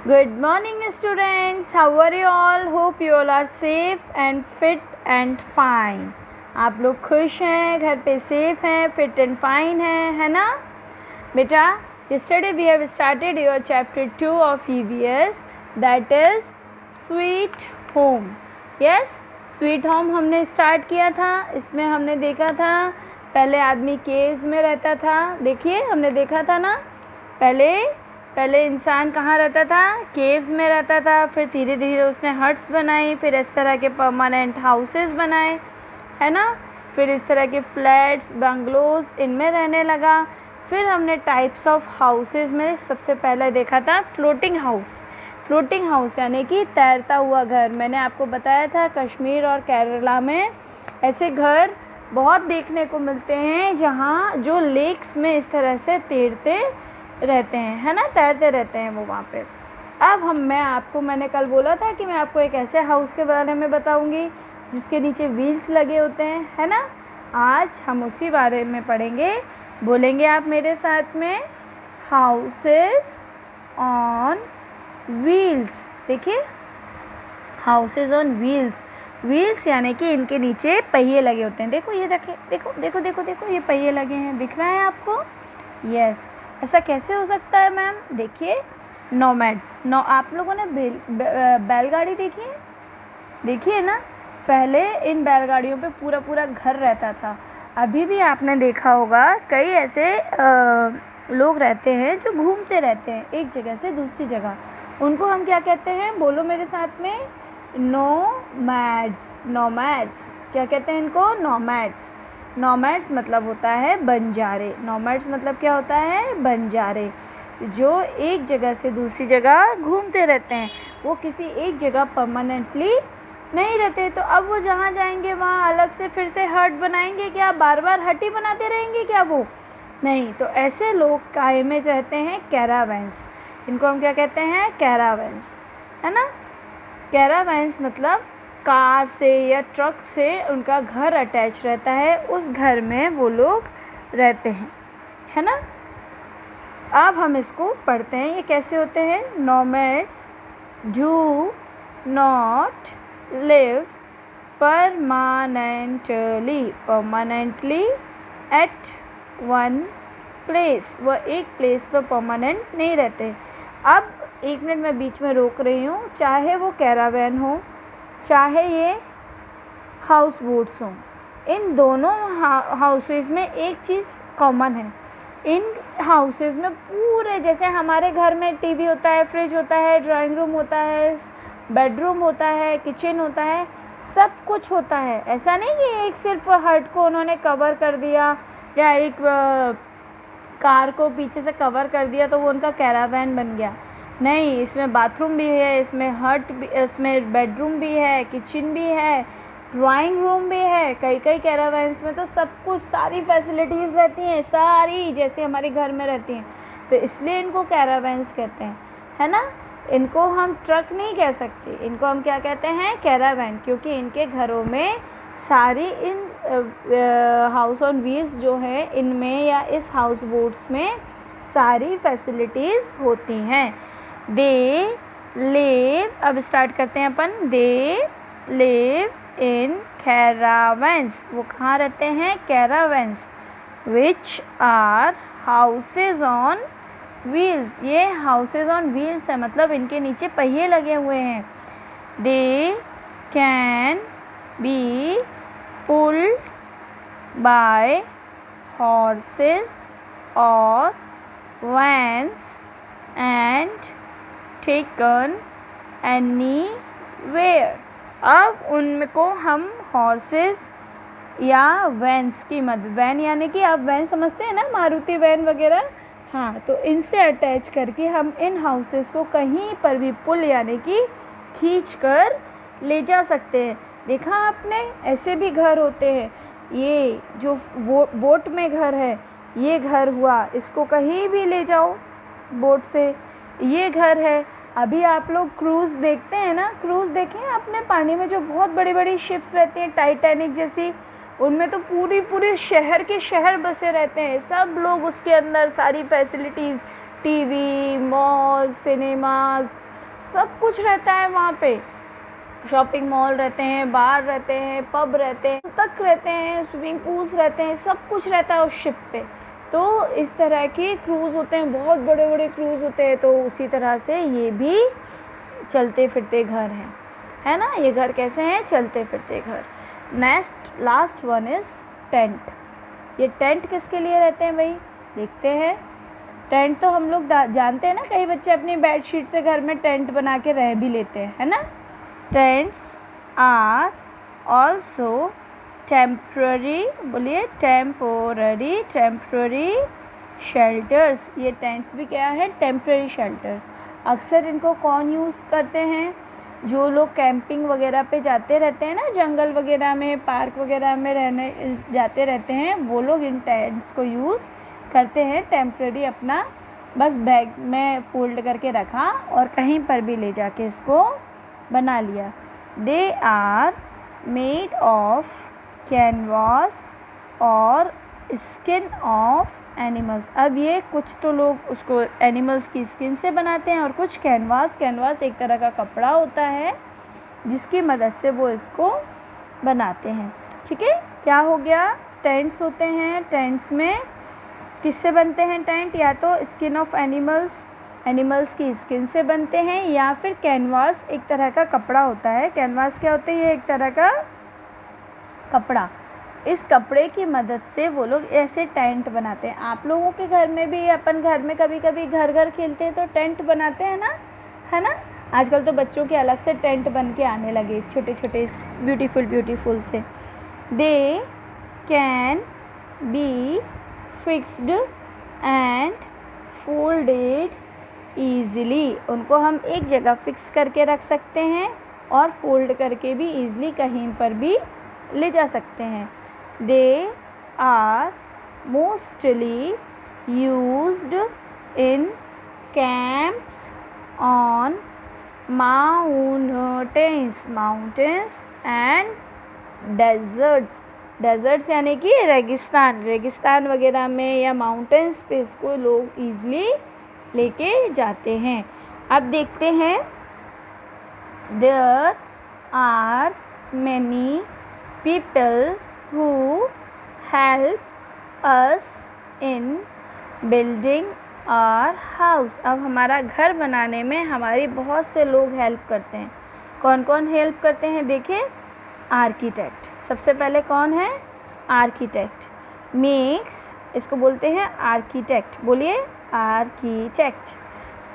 Good morning students, how are you all? Hope you all are safe and fit and fine. आप लोग खुश हैं, घर पे सेफ हैं, फिट एंड फाइन हैं, है ना बेटा? Yesterday we have started your chapter 2 of EVS, that is Sweet Home. Yes, Sweet Home हमने स्टार्ट किया था. इसमें हमने देखा था पहले आदमी केव्स में रहता था. देखिए हमने देखा था ना, पहले इंसान कहाँ रहता था? केव्स में रहता था. फिर धीरे धीरे उसने हट्स बनाई, फिर इस तरह के परमानेंट हाउसेस बनाए, है ना. फिर इस तरह के फ्लैट्स, बंगलोज, इनमें रहने लगा. फिर हमने टाइप्स ऑफ हाउसेस में सबसे पहले देखा था फ्लोटिंग हाउस यानी कि तैरता हुआ घर. मैंने आपको बताया था कश्मीर और केरला में ऐसे घर बहुत देखने को मिलते हैं जहाँ जो लेक्स में इस तरह से तैरते रहते हैं, है ना, तैरते रहते हैं वो वहाँ पे. अब मैंने कल बोला था कि मैं आपको एक ऐसे हाउस के बारे में बताऊंगी जिसके नीचे व्हील्स लगे होते हैं, है ना. आज हम उसी बारे में पढ़ेंगे. बोलेंगे आप मेरे साथ में, हाउसेस ऑन व्हील्स. देखिए, हाउसेस ऑन व्हील्स यानी कि इनके नीचे पहिए लगे होते हैं. देखो ये देखो ये पहिए लगे हैं, दिख रहा है आपको? यस. ऐसा कैसे हो सकता है मैम? देखिए, नोमैड्स. आप लोगों ने बैलगाड़ी देखी है? देखिए ना, पहले इन बैलगाड़ियों पे पूरा घर रहता था. अभी भी आपने देखा होगा कई ऐसे लोग रहते हैं जो घूमते रहते हैं एक जगह से दूसरी जगह. उनको हम क्या कहते हैं? बोलो मेरे साथ में, नोमैड्स. क्या कहते हैं इनको? नोमैड्स मतलब होता है बंजारे. नोमैड्स मतलब क्या होता है? बंजारे, जो एक जगह से दूसरी जगह घूमते रहते हैं. वो किसी एक जगह परमानेंटली नहीं रहते. तो अब वो जहाँ जाएंगे वहाँ अलग से फिर से हट बनाएंगे क्या? बार बार हट ही बनाते रहेंगे क्या वो? नहीं. तो ऐसे लोग काय में रहते हैं? कैरावैन्स. इनको हम क्या कहते हैं? कैरावैन्स, है ना. कैरावैन्स मतलब कार से या ट्रक से उनका घर अटैच रहता है, उस घर में वो लोग रहते हैं, है ना. अब हम इसको पढ़ते हैं, ये कैसे होते हैं. Nomads do not live permanently at one place. वह एक प्लेस पर परमानेंट नहीं रहते. अब एक मिनट मैं बीच में रोक रही हूँ. चाहे वो कैरावैन हो, चाहे ये हाउस बोट्स हों, इन दोनों हाउसेस में एक चीज़ कॉमन है. इन हाउसेस में पूरे, जैसे हमारे घर में टीवी होता है, फ्रिज होता है, ड्राइंग रूम होता है, बेडरूम होता है, किचन होता है, सब कुछ होता है. ऐसा नहीं कि एक सिर्फ हट को उन्होंने कवर कर दिया या एक कार को पीछे से कवर कर दिया तो वो उनका कैरावैन बन गया. नहीं, इसमें बाथरूम भी है, इसमें हट भी, इसमें बेडरूम भी है, किचन भी है, ड्राइंग रूम भी है. कई कैरावैन्स में तो सब कुछ, सारी फैसिलिटीज़ रहती हैं, सारी जैसे हमारे घर में रहती हैं. तो इसलिए इनको कैरावैन्स कहते हैं, है ना. इनको हम ट्रक नहीं कह सकते, इनको हम क्या कहते हैं? कैरावैन. क्योंकि इनके घरों में सारी इन हाउस ऑन व्हील्स जो है इनमें या इस हाउस बोट्स में सारी फैसिलिटीज़ होती हैं. दे लिव, अब स्टार्ट करते हैं अपन. They live in कैरावैन्स. वो कहाँ रहते हैं? Caravans. Which are houses on wheels. ये हाउसेज ऑन व्हील्स है, मतलब इनके नीचे पहिए लगे हुए हैं. They can be pulled by horses और वैन्स एंड टेकन एनीवेयर. अब उनको हम हॉर्सेस या वैन्स की मदद, वैन यानी कि आप वैन समझते हैं ना, मारुति वैन वगैरह, हाँ, तो इनसे अटैच करके हम इन हाउसेस को कहीं पर भी पुल यानी कि खींच कर ले जा सकते हैं. देखा आपने, ऐसे भी घर होते हैं. ये जो बोट में घर है, ये घर हुआ, इसको कहीं भी ले जाओ बोट से. ये घर है. अभी आप लोग क्रूज़ देखते हैं ना, क्रूज़ देखे हैं आपने? पानी में जो बहुत बड़ी बड़ी शिप्स रहती हैं, टाइटैनिक जैसी, उनमें तो पूरी शहर के शहर बसे रहते हैं. सब लोग उसके अंदर, सारी फैसिलिटीज़, टीवी, मॉल, सिनेमाज, सब कुछ रहता है वहाँ पे। शॉपिंग मॉल रहते हैं, बार रहते हैं, पब रहते हैं, तक रहते हैं, स्विमिंग पूल्स रहते हैं, सब कुछ रहता है उस शिप पे। तो इस तरह के क्रूज़ होते हैं, बहुत बड़े बड़े क्रूज़ होते हैं। तो उसी तरह से ये भी चलते फिरते घर हैं, है ना। ये घर कैसे हैं? चलते फिरते घर। Next last one is tent. ये टेंट किसके लिए रहते हैं भाई? देखते हैं। टेंट तो हम लोग जानते हैं ना, कई बच्चे अपनी बेडशीट से घर में टेंट बना के रह भी लेते हैं, है ना। टेंट्स आर ऑल्सो टेम्प्ररी, बोलिए टेम्पोररी, टेम्प्ररी शेल्टर्स। ये टेंट्स भी क्या है? Temporary shelters. अक्सर इनको कौन यूज़ करते हैं? जो लोग कैंपिंग वगैरह पे जाते रहते हैं ना, जंगल वगैरह में, पार्क वगैरह में रहने जाते रहते हैं, वो लोग इन टेंट्स को यूज़ करते हैं। टेम्प्ररी अपना बस बैग में फोल्ड करके रखा और कहीं पर भी ले जाके इसको बना लिया। They are made of canvas और स्किन ऑफ एनिमल्स। अब ये कुछ तो लोग उसको एनिमल्स की स्किन से बनाते हैं और कुछ कैनवास। कैनवास एक तरह का कपड़ा होता है जिसकी मदद से वो इसको बनाते हैं। ठीक है, क्या हो गया? टेंट्स होते हैं। टेंट्स में किससे बनते हैं टेंट? या तो स्किन ऑफ एनिमल्स, एनिमल्स की स्किन से बनते हैं, या फिर कैनवास एक तरह का कपड़ा होता है। कैनवास क्या होता है? ये एक तरह का कपड़ा। इस कपड़े की मदद से वो लोग ऐसे टेंट बनाते हैं। आप लोगों के घर में भी, अपन घर में कभी कभी घर घर खेलते हैं तो टेंट बनाते हैं ना, है ना। आजकल तो बच्चों के अलग से टेंट बन के आने लगे, छोटे छोटे ब्यूटीफुल से। दे can be fixed and folded easily. उनको हम एक जगह फिक्स करके रख सकते हैं और फोल्ड करके भी ईज़िली कहीं पर भी ले जा सकते हैं। They are mostly used in camps on mountains and deserts। Deserts यानी कि रेगिस्तान, रेगिस्तान वगैरह में या माउंटेन्स पे इसको लोग ईज़िली लेके जाते हैं। अब देखते हैं, there are many people who help us in building our house। अब हमारा घर बनाने में हमारी बहुत से लोग हेल्प करते हैं। कौन कौन हेल्प करते हैं? देखें, आर्किटेक्ट सबसे पहले कौन है? आर्किटेक्ट। मेक्स, इसको बोलते हैं आर्किटेक्ट, बोलिए architect.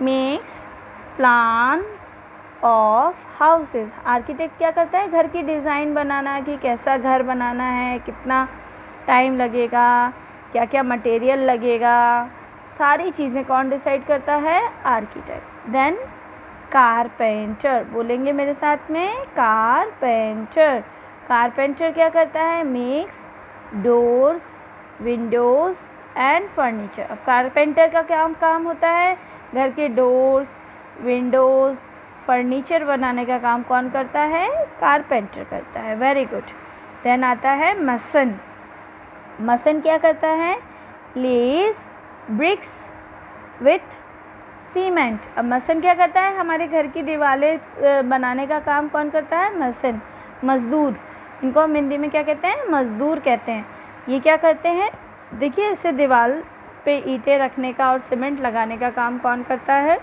Makes plan of houses. Architect क्या करता है? घर की डिज़ाइन बनाना, कि कैसा घर बनाना है, कितना टाइम लगेगा, क्या क्या मटेरियल लगेगा, सारी चीज़ें कौन डिसाइड करता है? आर्किटेक्ट। देन कारपेंटर, बोलेंगे मेरे साथ में, कारपेंटर। कारपेंटर क्या करता है? Makes doors, Windows and furniture. अब कारपेंटर का क्या काम होता है? घर के डोर्स, विंडोज़, फर्नीचर बनाने का काम कौन करता है? कारपेंटर करता है। Very good. देन आता है मसन। मसन क्या करता है? Lays bricks with cement. अब मसन क्या करता है? हमारे घर की दीवारें बनाने का काम कौन करता है? मसन। मज़दूर, इनको हम हिंदी में क्या कहते हैं? मज़दूर कहते हैं। ये क्या करते हैं? देखिए, इसे दीवार पे ईंटें रखने का और सीमेंट लगाने का काम कौन करता है?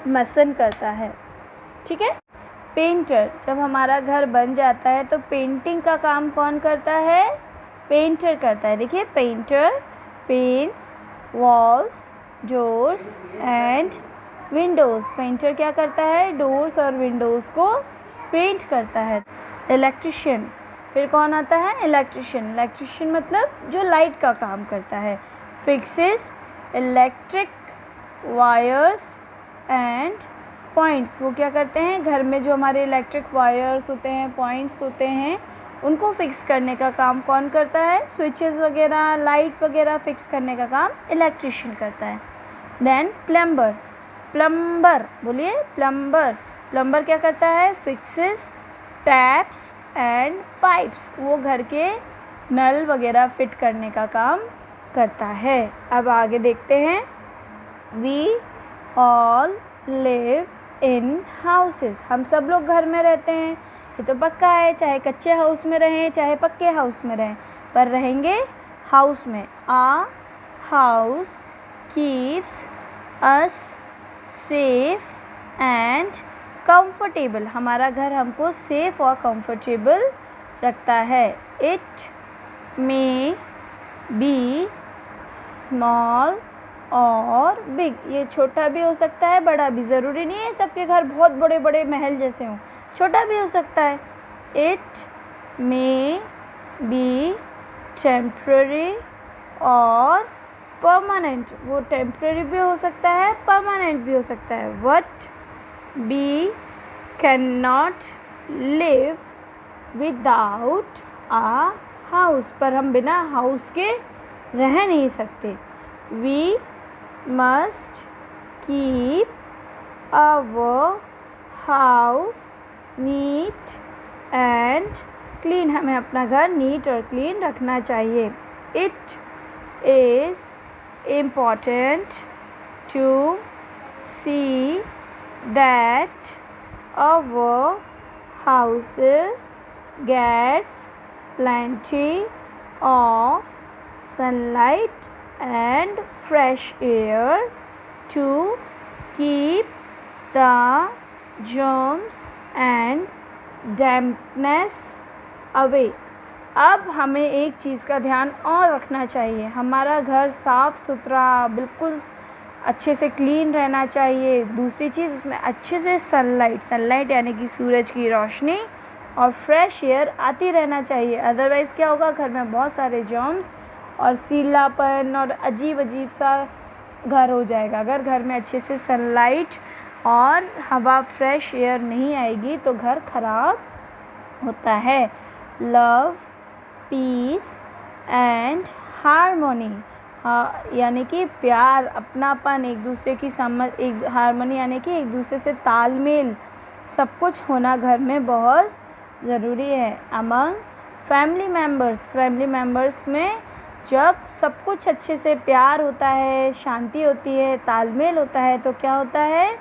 मसन करता है। ठीक है। पेंटर, जब हमारा घर बन जाता है तो पेंटिंग का काम कौन करता है? पेंटर करता है। देखिए, painter paints walls, doors and Windows. Painter क्या करता है? डोर्स और विंडोज़ को पेंट करता है। इलेक्ट्रिशियन, फिर कौन आता है? इलेक्ट्रिशियन। इलेक्ट्रिशियन मतलब जो लाइट का काम करता है। Fixes electric wires and points. वो क्या करते हैं? घर में जो हमारे इलेक्ट्रिक वायर्स होते हैं, पॉइंट्स होते हैं, उनको फिक्स करने का काम कौन करता है? स्विचेस वगैरह, लाइट वगैरह फिक्स करने का काम इलेक्ट्रिशियन करता है। Then plumber. प्लम्बर, बोलिए प्लम्बर। प्लम्बर क्या करता है? Fixes taps and pipes. वो घर के नल वगैरह फिट करने का काम करता है। अब आगे देखते हैं। We all live in houses, हम सब लोग घर में रहते हैं, ये तो पक्का है, चाहे कच्चे हाउस में रहें चाहे पक्के हाउस में रहें, पर रहेंगे हाउस में। A house keeps us safe and comfortable, हमारा घर हमको सेफ और कंफर्टेबल रखता है। इट मे बी स्मॉल और बिग, ये छोटा भी हो सकता है बड़ा भी, ज़रूरी नहीं है सबके घर बहुत बड़े बड़े महल जैसे हों, छोटा भी हो सकता है। इट मे बी टेम्प्ररी और परमानेंट, वो टेम्प्ररी भी हो सकता है परमानेंट भी हो सकता है। But we can not live without a house, पर हम बिना हाउस के रह नहीं सकते। We must keep our house neat and clean, हमें अपना घर नीट और क्लीन रखना चाहिए। It is important to see that our houses gets plenty of sunlight and fresh air to keep the germs and dampness away। अब हमें एक चीज़ का ध्यान और रखना चाहिए, हमारा घर साफ़ सुथरा बिल्कुल अच्छे से क्लीन रहना चाहिए। दूसरी चीज़, उसमें अच्छे से सनलाइट यानी कि सूरज की रोशनी और फ्रेश एयर आती रहना चाहिए, अदरवाइज़ क्या होगा, घर में बहुत सारे जर्म्स और सीलापन और अजीब सा घर हो जाएगा। अगर घर में अच्छे से सनलाइट और हवा फ्रेश एयर नहीं आएगी तो घर ख़राब होता है। लव पीस एंड हारमोनी, यानी कि प्यार अपनापन, एक दूसरे की समझ, एक हारमोनी यानी कि एक दूसरे से तालमेल, सब कुछ होना घर में बहुत ज़रूरी है। अमंग फैमिली मेम्बर्स में जब सब कुछ अच्छे से प्यार होता है, शांति होती है, तालमेल होता है, तो क्या होता है,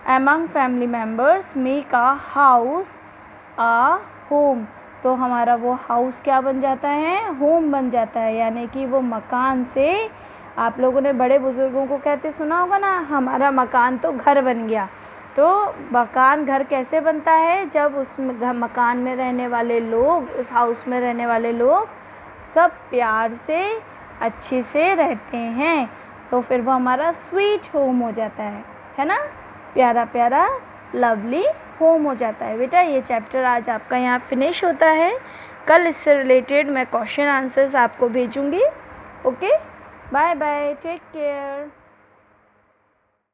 among family members make a house a home, तो हमारा वो हाउस क्या बन जाता है, होम बन जाता है। यानी कि वो मकान से, आप लोगों ने बड़े बुज़ुर्गों को कहते सुना होगा ना, हमारा मकान तो घर बन गया। तो मकान घर कैसे बनता है, जब उस मकान में रहने वाले लोग, उस हाउस में रहने वाले लोग सब प्यार से अच्छे से रहते हैं, तो फिर वो हमारा स्वीट होम हो जाता है ना, प्यारा प्यारा लवली होम हो जाता है। बेटा ये चैप्टर आज आपका यहाँ फिनिश होता है, कल इससे रिलेटेड मैं क्वेश्चन आंसर्स आपको भेजूँगी। Okay, bye bye, take care.